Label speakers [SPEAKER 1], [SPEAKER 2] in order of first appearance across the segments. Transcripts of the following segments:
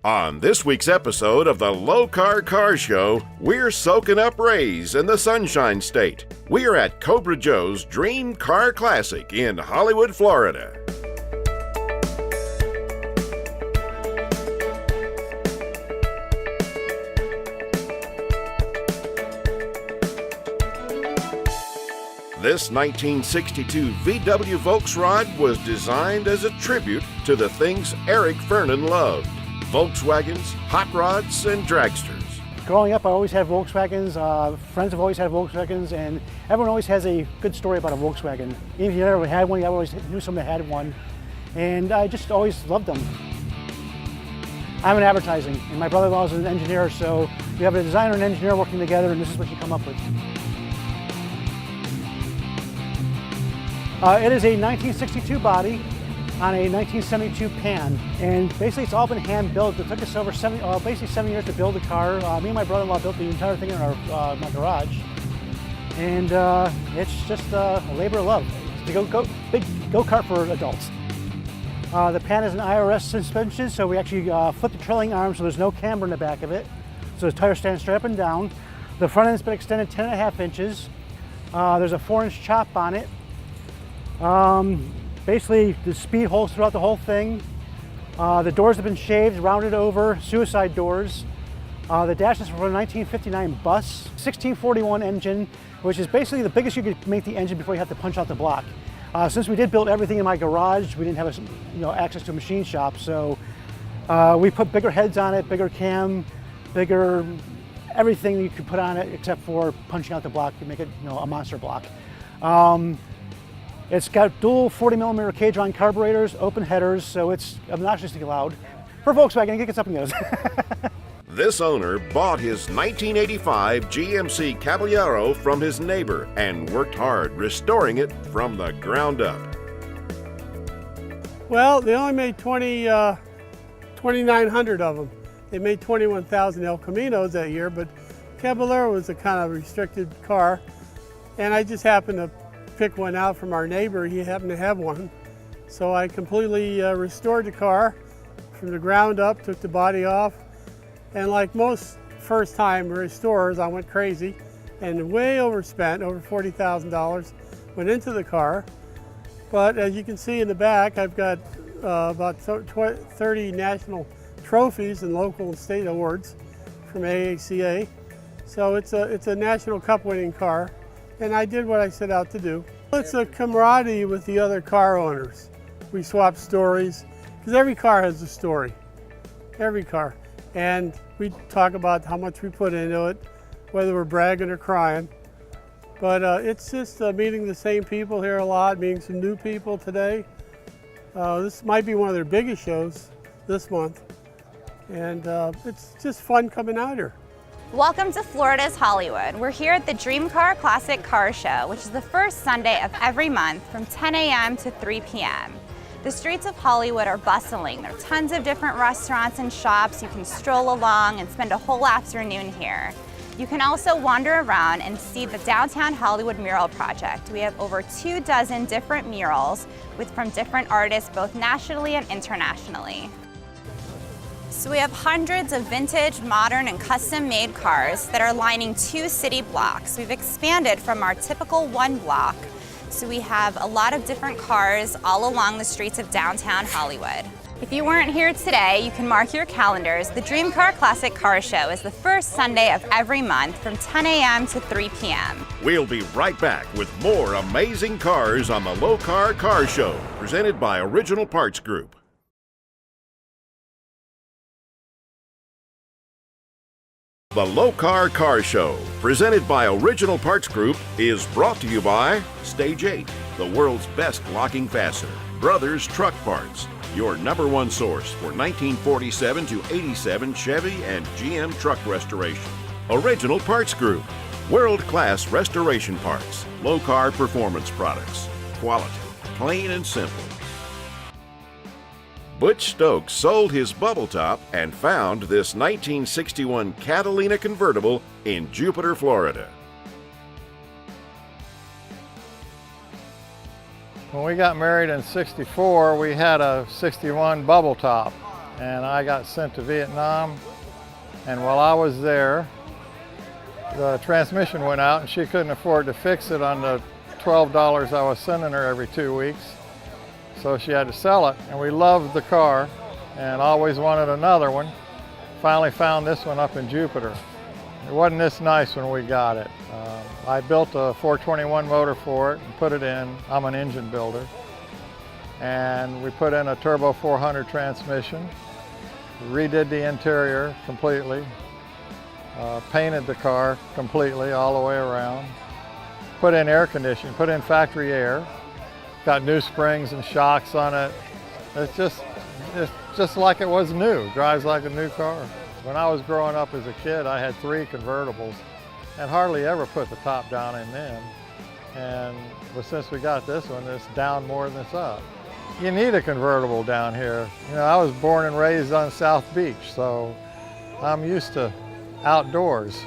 [SPEAKER 1] On this week's episode of the Lokar Car Show, we're soaking up rays in the Sunshine State. We are at Cobra Joe's Dream Car Classic in Hollywood, Florida. This 1962 VW Volksrad was designed as a tribute to the things Eric Fernan loved: Volkswagens, hot rods, and dragsters.
[SPEAKER 2] Growing up, I always had Volkswagens. Friends have always had Volkswagens, and everyone always has a good story about a Volkswagen. Even if you never had one, you always knew someone that had one, and I just always loved them. I'm in advertising, and my brother-in-law is an engineer, so we have a designer and engineer working together, and this is what you come up with. It is a 1962 body on a 1972 pan, and basically it's all been hand built. It took us over basically 7 years to build the car. Me and my brother-in-law built the entire thing in my garage, and it's just a labor of love. It's a big go-kart for adults. The pan is an IRS suspension, so we actually flip the trailing arm so there's no camber in the back of it, so the tire stands straight up and down. The front end's been extended 10.5 inches. There's a 4-inch chop on it. Basically, the speed holds throughout the whole thing. The doors have been shaved, rounded over, suicide doors. The dash is from a 1959 bus, 1641 engine, which is basically the biggest you could make the engine before you have to punch out the block. Since we did build everything in my garage, we didn't have access to a machine shop, so we put bigger heads on it, bigger cam, bigger everything you could put on it except for punching out the block to make it a monster block. It's got dual 40mm Cadron carburetors, open headers, so it's obnoxiously loud. For Volkswagen, it gets up and goes.
[SPEAKER 1] This owner bought his 1985 GMC Caballero from his neighbor and worked hard restoring it from the ground up.
[SPEAKER 3] Well, they only made 2,900 of them. They made 21,000 El Caminos that year, but Caballero was a kind of restricted car, and I just happened to pick one out from our neighbor. He happened to have one. So I completely restored the car from the ground up, took the body off, and like most first-time restorers, I went crazy and way overspent, over $40,000 went into the car. But as you can see in the back, I've got about 30 national trophies and local and state awards from AACA. So it's a National Cup winning car, and I did what I set out to do. It's a camaraderie with the other car owners. We swap stories, because every car has a story, every car. And we talk about how much we put into it, whether we're bragging or crying. But it's just meeting the same people here a lot, meeting some new people today. This might be one of their biggest shows this month. And it's just fun coming out here.
[SPEAKER 4] Welcome to Florida's Hollywood. We're here at the Dream Car Classic Car Show, which is the first Sunday of every month from 10 a.m. to 3 p.m. The streets of Hollywood are bustling. There are tons of different restaurants and shops. You can stroll along and spend a whole afternoon here. You can also wander around and see the Downtown Hollywood Mural Project. We have over 24 different murals from different artists, both nationally and internationally. So we have hundreds of vintage, modern, and custom-made cars that are lining 2 city blocks. We've expanded from our typical 1 block, so we have a lot of different cars all along the streets of downtown Hollywood. If you weren't here today, you can mark your calendars. The Dream Car Classic Car Show is the first Sunday of every month from 10 a.m. to 3 p.m.
[SPEAKER 1] We'll be right back with more amazing cars on the Lokar Car Show, presented by Original Parts Group. The Lokar Car Show, presented by Original Parts Group, is brought to you by Stage 8, the world's best locking fastener, Brothers Truck Parts, your #1 source for 1947 to 87 Chevy and GM truck restoration. Original Parts Group, World-class restoration parts, Lokar performance products. Quality, plain and simple. Butch Stokes sold his bubble top and found this 1961 Catalina convertible in Jupiter, Florida.
[SPEAKER 5] When we got married in '64, we had a '61 bubble top, and I got sent to Vietnam. And while I was there, the transmission went out and she couldn't afford to fix it on the $12 I was sending her every 2 weeks. So she had to sell it, and we loved the car and always wanted another one. Finally found this one up in Jupiter. It wasn't this nice when we got it. I built a 421 motor for it and put it in. I'm an engine builder. And we put in a turbo 400 transmission, redid the interior completely, painted the car completely all the way around, put in air conditioning, put in factory air, got new springs and shocks on it. It's just like it was new, drives like a new car. When I was growing up as a kid, I had 3 convertibles and hardly ever put the top down in them. But since we got this one, it's down more than it's up. You need a convertible down here. You know, I was born and raised on South Beach, so I'm used to outdoors.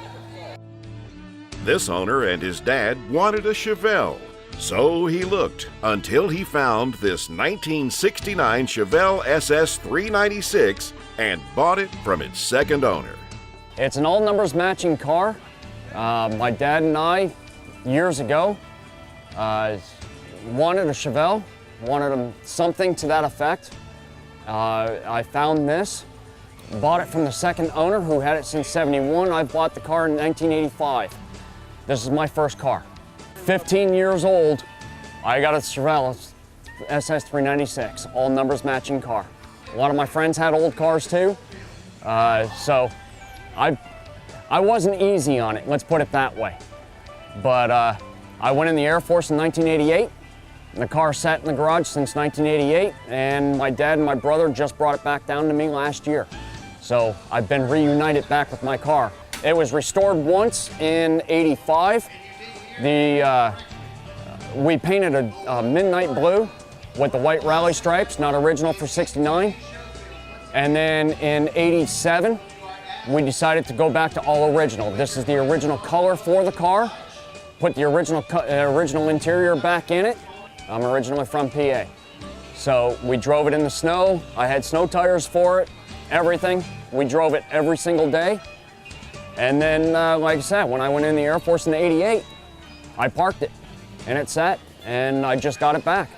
[SPEAKER 1] This owner and his dad wanted a Chevelle, so he looked until he found this 1969 Chevelle SS 396 and bought it from its second owner.
[SPEAKER 6] It's an all numbers matching car. My dad and I, years ago, wanted a Chevelle, wanted something to that effect. I found this, bought it from the second owner who had it since '71. I bought the car in 1985. This is my first car. 15 years old, I got a Chevelle SS 396, all numbers matching car. A lot of my friends had old cars too, so I wasn't easy on it, let's put it that way. But I went in the Air Force in 1988. The car sat in the garage since 1988, and my dad and my brother just brought it back down to me last year. So I've been reunited back with my car. It was restored once in '85. We painted a midnight blue with the white rally stripes, not original for '69. And then in '87, we decided to go back to all original. This is the original color for the car. Put the original interior back in it. I'm originally from PA. So we drove it in the snow. I had snow tires for it, everything. We drove it every single day. And then, like I said, when I went in the Air Force in '88, I parked it and it sat, and I just got it back.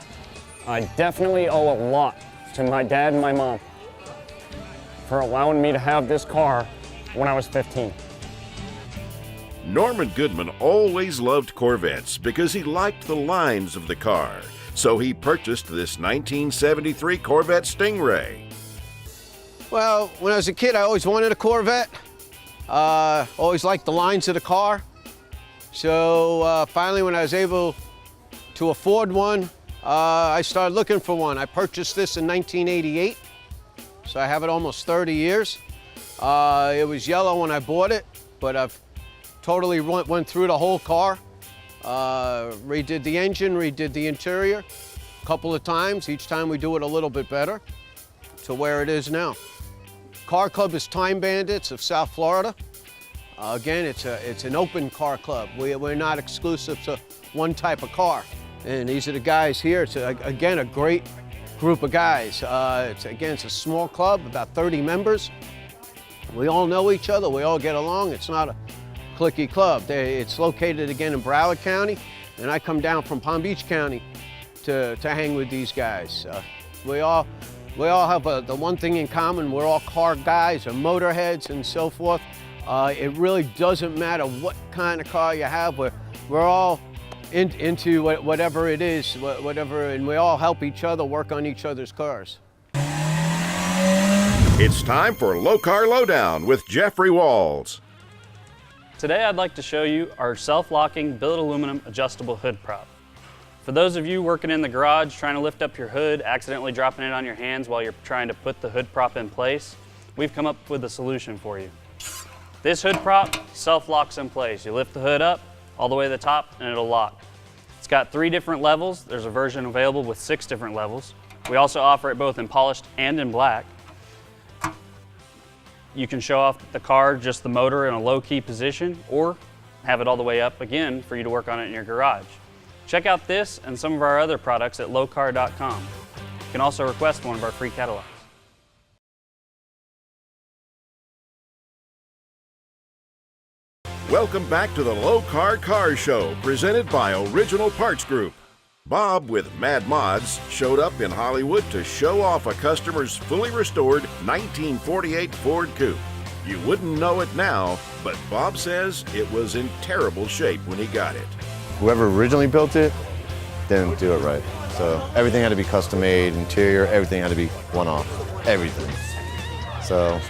[SPEAKER 6] I definitely owe a lot to my dad and my mom for allowing me to have this car when I was 15.
[SPEAKER 1] Norman Goodman always loved Corvettes because he liked the lines of the car, so he purchased this 1973 Corvette Stingray.
[SPEAKER 7] Well, when I was a kid, I always wanted a Corvette. Always liked the lines of the car. So finally, when I was able to afford one, I started looking for one. I purchased this in 1988, so I have it almost 30 years. It was yellow when I bought it, but I've totally went through the whole car. Redid the engine, redid the interior a couple of times. Each time we do it a little bit better to where it is now. Car club is Time Bandits of South Florida. Again, it's an open car club. We're not exclusive to one type of car. And these are the guys here. It's, again, a great group of guys. It's a small club, about 30 members. We all know each other. We all get along. It's not a cliquey club. It's located again in Broward County, and I come down from Palm Beach County to hang with these guys. We all have the one thing in common. We're all car guys or motorheads and so forth. It really doesn't matter what kind of car you have. We're all into whatever it is, and we all help each other work on each other's cars.
[SPEAKER 1] It's time for Lokar Lowdown with Jeffrey Walls.
[SPEAKER 8] Today I'd like to show you our self-locking billet aluminum adjustable hood prop. For those of you working in the garage trying to lift up your hood, accidentally dropping it on your hands while you're trying to put the hood prop in place, we've come up with a solution for you. This hood prop self-locks in place. You lift the hood up all the way to the top and it'll lock. It's got 3 different levels. There's a version available with 6 different levels. We also offer it both in polished and in black. You can show off the car, just the motor in a low-key position, or have it all the way up again for you to work on it in your garage. Check out this and some of our other products at lokar.com. You can also request one of our free catalogs.
[SPEAKER 1] Welcome back to the Lokar Car Show, presented by Original Parts Group. Bob with Mad Mods showed up in Hollywood to show off a customer's fully restored 1948 Ford Coupe. You wouldn't know it now, but Bob says it was in terrible shape when he got it.
[SPEAKER 9] Whoever originally built it didn't do it right. So everything had to be custom made, interior, everything had to be one-off, everything. So,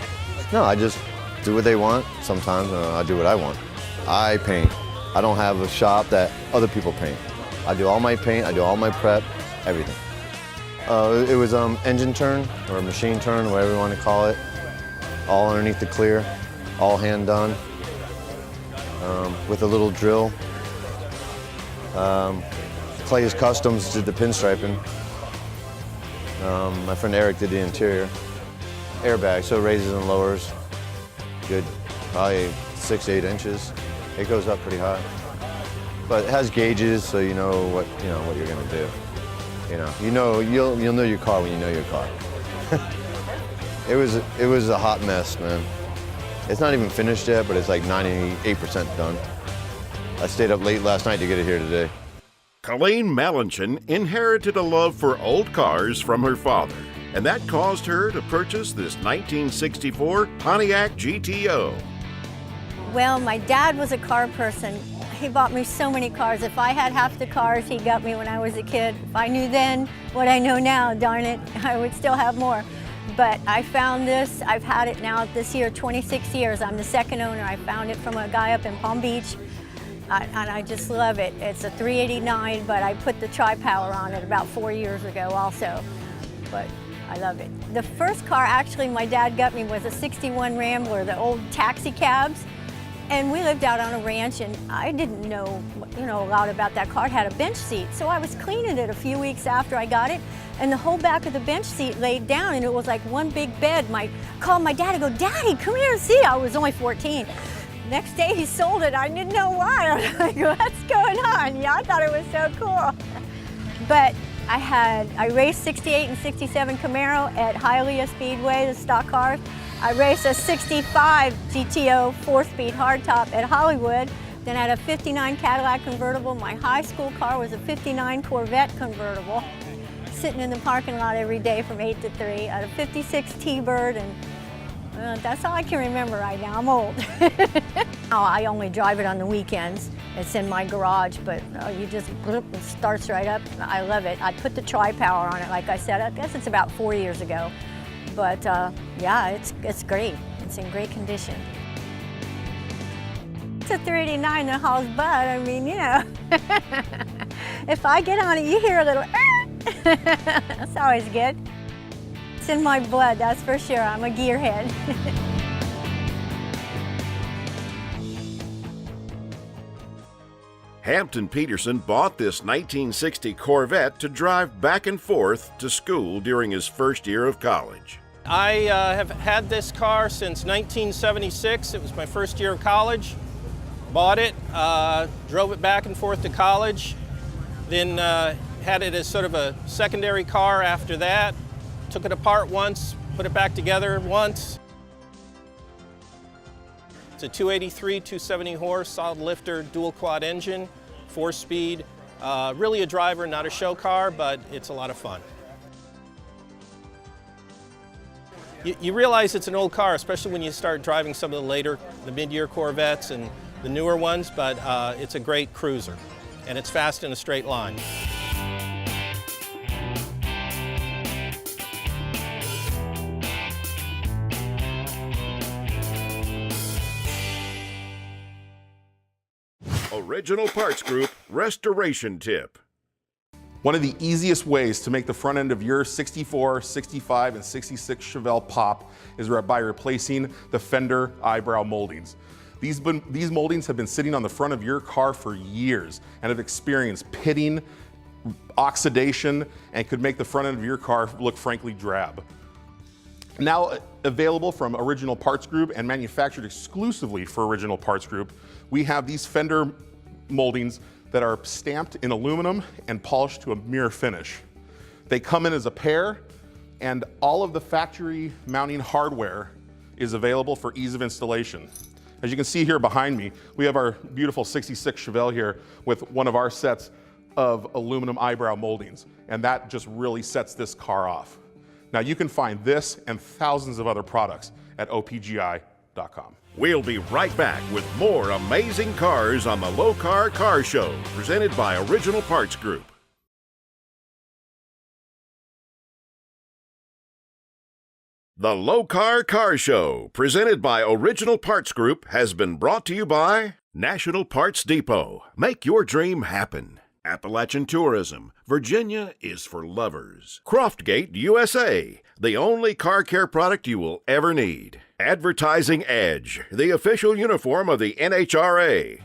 [SPEAKER 9] no, I just do what they want. Sometimes I do what I want. I paint. I don't have a shop that other people paint. I do all my paint, I do all my prep, everything. It was engine turn or machine turn, whatever you want to call it. All underneath the clear, all hand done, with a little drill. Clay's Customs did the pinstriping. My friend Eric did the interior. Airbag, so it raises and lowers. Good, probably 6 to 8 inches. It goes up pretty high. But it has gauges, so you know what you're gonna do. You'll know your car when you know your car. It was a hot mess, man. It's not even finished yet, but it's like 98% done. I stayed up late last night to get it here today.
[SPEAKER 1] Colleen Melanchin inherited a love for old cars from her father, and that caused her to purchase this 1964 Pontiac GTO.
[SPEAKER 10] Well, my dad was a car person. He bought me so many cars. If I had half the cars he got me when I was a kid, if I knew then what I know now, darn it, I would still have more. But I found this. I've had it now this year, 26 years. I'm the second owner. I found it from a guy up in Palm Beach, and I just love it. It's a 389, but I put the tri-power on it about 4 years ago also. But I love it. The first car actually my dad got me was a 61 Rambler, the old taxi cabs. And we lived out on a ranch, and I didn't know, a lot about that car. It had a bench seat, so I was cleaning it a few weeks after I got it, and the whole back of the bench seat laid down, and it was like one big bed. I called my dad and go, "Daddy, come here and see." I was only 14. Next day he sold it. I didn't know why. I was like, "What's going on?" Yeah, I thought it was so cool. But I raced 68 and 67 Camaro at Hialeah Speedway, the stock cars. I raced a 65 GTO 4-speed hardtop at Hollywood. Then I had a 59 Cadillac convertible. My high school car was a 59 Corvette convertible, sitting in the parking lot every day from 8 to 3. I had a 56 T-Bird, and that's all I can remember right now. I'm old. I only drive it on the weekends. It's in my garage, but you just, it starts right up. I love it. I put the tri-power on it, like I said. I guess it's about 4 years ago. But yeah, it's great. It's in great condition. It's a 389 that hauls butt. I mean, if I get on it, you hear a little, that's always good. It's in my blood, that's for sure. I'm a gearhead.
[SPEAKER 1] Hampton Peterson bought this 1960 Corvette to drive back and forth to school during his first year of college.
[SPEAKER 11] I have had this car since 1976. It was my first year of college. Bought it, drove it back and forth to college, then had it as sort of a secondary car after that. Took it apart once, put it back together once. It's a 283, 270 horse, solid lifter, dual quad engine, 4-speed. Really a driver, not a show car, but it's a lot of fun. You realize it's an old car, especially when you start driving some of the mid-year Corvettes and the newer ones, but it's a great cruiser, and it's fast in a straight line.
[SPEAKER 1] Original Parts Group Restoration Tip.
[SPEAKER 12] One of the easiest ways to make the front end of your 64, 65, and 66 Chevelle pop is by replacing the fender eyebrow moldings. These moldings have been sitting on the front of your car for years and have experienced pitting, oxidation, and could make the front end of your car look frankly drab. Now available from Original Parts Group and manufactured exclusively for Original Parts Group, we have these fender moldings that are stamped in aluminum and polished to a mirror finish. They come in as a pair, and all of the factory mounting hardware is available for ease of installation. As you can see here behind me, we have our beautiful 66 Chevelle here with one of our sets of aluminum eyebrow moldings, and that just really sets this car off. Now you can find this and thousands of other products at opgi.com.
[SPEAKER 1] We'll be right back with more amazing cars on the Lokar Car Show, presented by Original Parts Group. The Lokar Car Show, presented by Original Parts Group, has been brought to you by National Parts Depot. Make your dream happen. Appalachian Tourism. Virginia is for lovers. Croftgate USA, the only car care product you will ever need. Advertising Edge, the official uniform of the NHRA.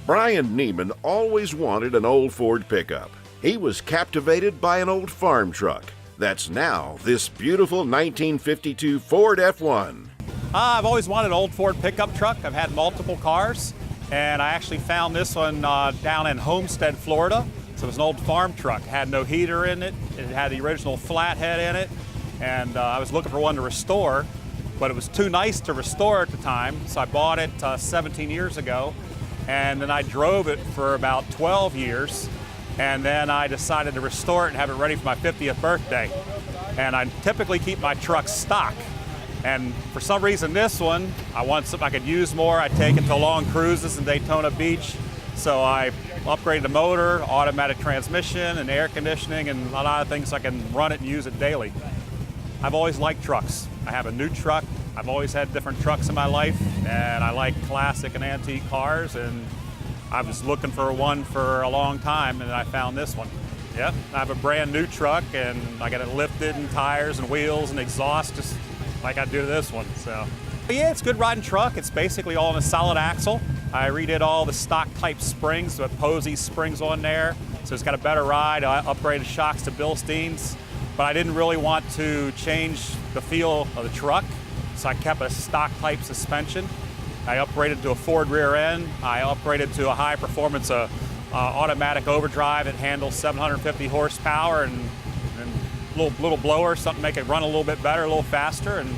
[SPEAKER 1] Brian Neiman always wanted an old Ford pickup. He was captivated by an old farm truck. That's now this beautiful 1952 Ford F1.
[SPEAKER 13] I've always wanted an old Ford pickup truck. I've had multiple cars, and I actually found this one down in Homestead, Florida. So it was an old farm truck. It had no heater in it. It had the original flathead in it, and I was looking for one to restore, but it was too nice to restore at the time, so I bought it 17 years ago, and then I drove it for about 12 years, and then I decided to restore it and have it ready for my 50th birthday. And I typically keep my trucks stock. And for some reason this one, I want something I could use more. I take it to long cruises in Daytona Beach. So I upgraded the motor, automatic transmission, and air conditioning, and a lot of things so I can run it and use it daily. I've always liked trucks. I have a new truck. I've always had different trucks in my life, and I like classic and antique cars, and I was looking for one for a long time, and I found this one. Yep, I have a brand new truck, and I got it lifted, and tires and wheels and exhaust, just like I do to this one. So, but yeah, it's a good riding truck. It's basically all in a solid axle. I redid all the stock type springs with Posey springs on there, so it's got a better ride. I upgraded shocks to Bilsteins, but I didn't really want to change the feel of the truck, so I kept a stock type suspension. I upgraded to a Ford rear end. I upgraded to a high performance automatic overdrive that handles 750 horsepower and little blower, something to make it run a little bit better, a little faster, and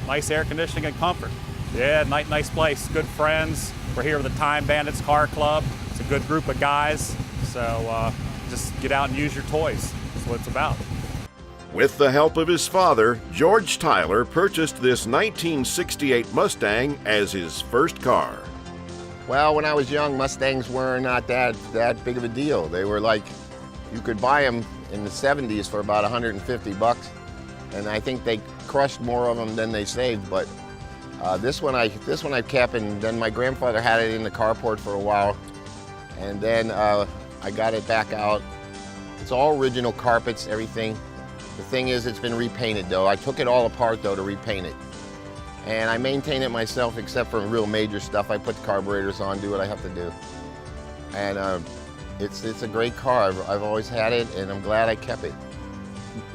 [SPEAKER 13] nice air conditioning and comfort. Yeah, nice place, good friends. We're here with the Time Bandits Car Club. It's a good group of guys, so just get out and use your toys. That's what it's about.
[SPEAKER 1] With the help of his father, George Tyler purchased this 1968 Mustang as his first car.
[SPEAKER 9] Well, when I was young, Mustangs were not that big of a deal. They were like, you could buy them in the 70s for about 150 bucks, and I think they crushed more of them than they saved. But this one I kept, and then my grandfather had it in the carport for a while, and then I got it back out. It's all original carpets, everything. The thing is, it's been repainted though. I took it all apart though to repaint it. And I maintain it myself except for real major stuff. I put the carburetors on, do what I have to do. And it's a great car. I've always had it, and I'm glad I kept it.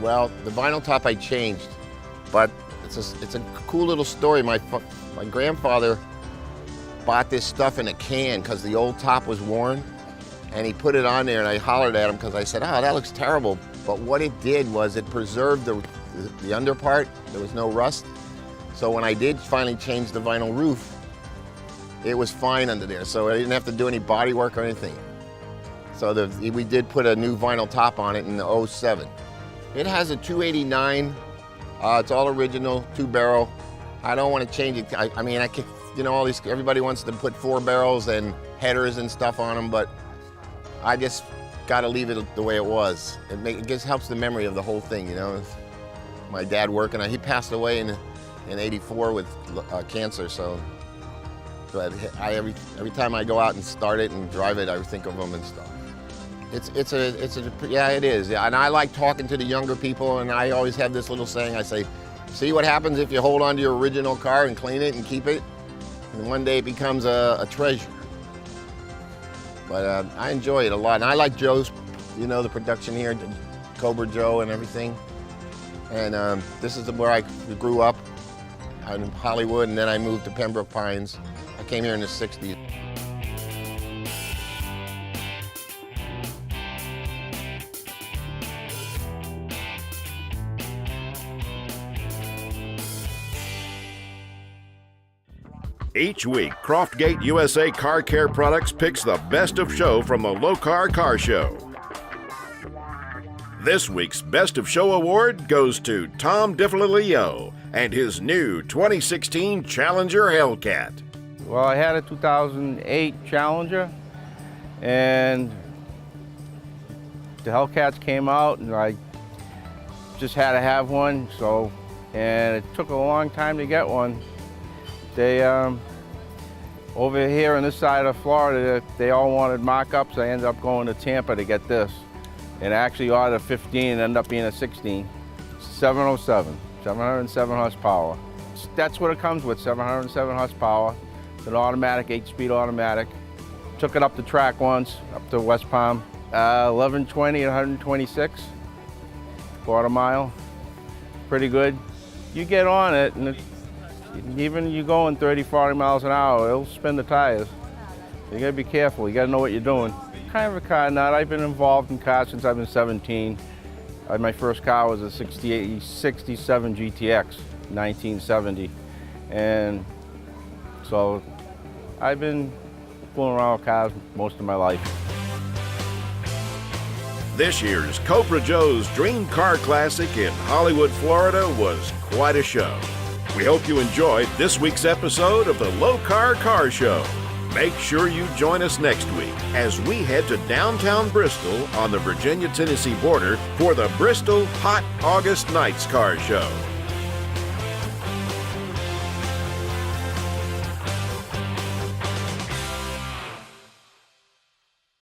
[SPEAKER 9] Well, the vinyl top I changed, but it's a cool little story. My grandfather bought this stuff in a can because the old top was worn, and he put it on there, and I hollered at him because I said, "Oh, that looks terrible." But what it did was it preserved the under part. There was no rust. So when I did finally change the vinyl roof, it was fine under there. So I didn't have to do any body work or anything. So we did put a new vinyl top on it in the 07. It has a 289. It's all original, 2-barrel. I don't want to change it. I mean, I can, everybody wants to put 4 barrels and headers and stuff on them, but I just got to leave it the way it was. It just helps the memory of the whole thing, My dad working, he passed away in '84 with cancer, so but every time I go out and start it and drive it, I think of him and stuff.
[SPEAKER 14] Yeah, it is. Yeah, and I like talking to the younger people, and I always have this little saying. I say, see what happens if you hold on to your original car and clean it and keep it, and one day it becomes a treasure. But I enjoy it a lot, and I like Joe's, the production here, Cobra Joe and everything. And this is where I grew up, in Hollywood, and then I moved to Pembroke Pines. I came here in the 60s.
[SPEAKER 1] Each week, Croftgate USA Car Care Products picks the best of show from the Lokar Car Show. This week's Best of Show award goes to Tom DiFilippo and his new 2016 Challenger Hellcat.
[SPEAKER 15] Well, I had a 2008 Challenger, and the Hellcats came out, and I just had to have one. And it took a long time to get one. They, over here on this side of Florida, they all wanted mock-ups. I ended up going to Tampa to get this. And I actually ordered a 15 and ended up being a 16. 707, 707 horsepower. That's what it comes with, 707 horsepower. It's an automatic, 8-speed automatic. Took it up the track once, up to West Palm. 1120 at 126, quarter mile. Pretty good. You get on it, and even you going 30, 40 miles an hour, it'll spin the tires. You gotta be careful, you gotta know what you're doing. Kind of a car nut. I've been involved in cars since I've been 17. My first car was a 67 GTX, 1970. And so I've been fooling around with cars most of my life.
[SPEAKER 1] This year's Cobra Joe's Dream Car Classic in Hollywood, Florida was quite a show. We hope you enjoyed this week's episode of the Lokar Car Show. Make sure you join us next week as we head to downtown Bristol on the Virginia-Tennessee border for the Bristol Hot August Nights Car Show.